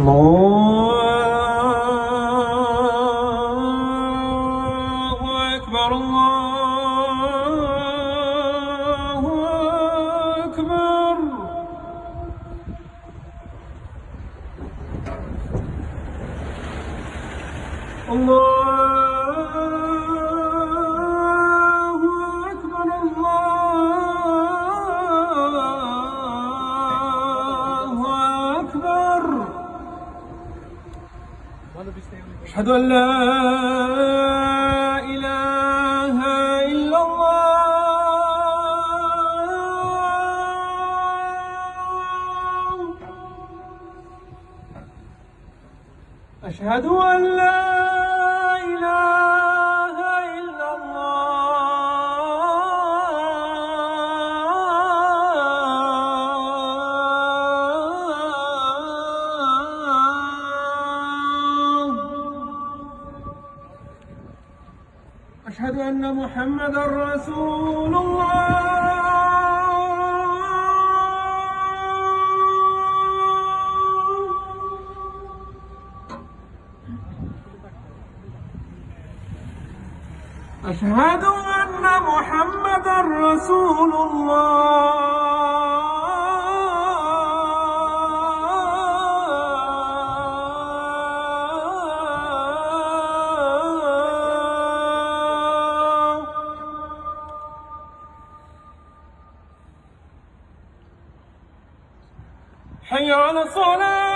الله أكبر الله أكبر. الله أكبر الله أكبر. أشهد أن لا إله إلا الله. أشهد أن لا إله إلا الله. أشهد أن محمدًا رسول الله. أشهد أن محمدًا رسول الله. حي على الصلاة.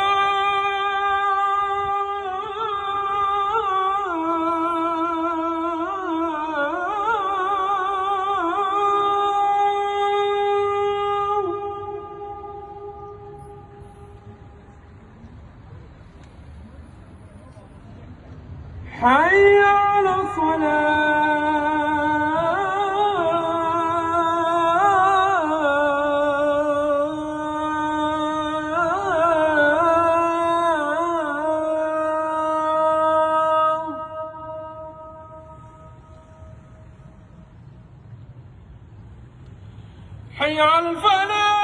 حي على الصلاة. حي على الفلاح.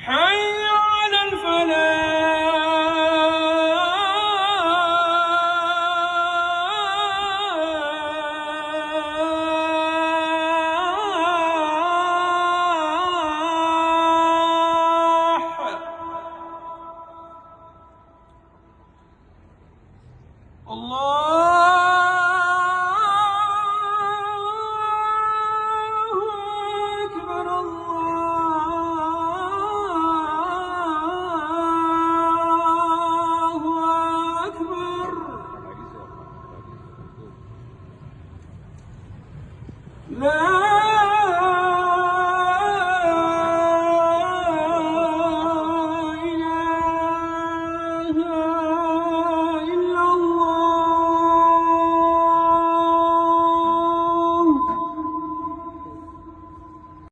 حي على الفلاح. الله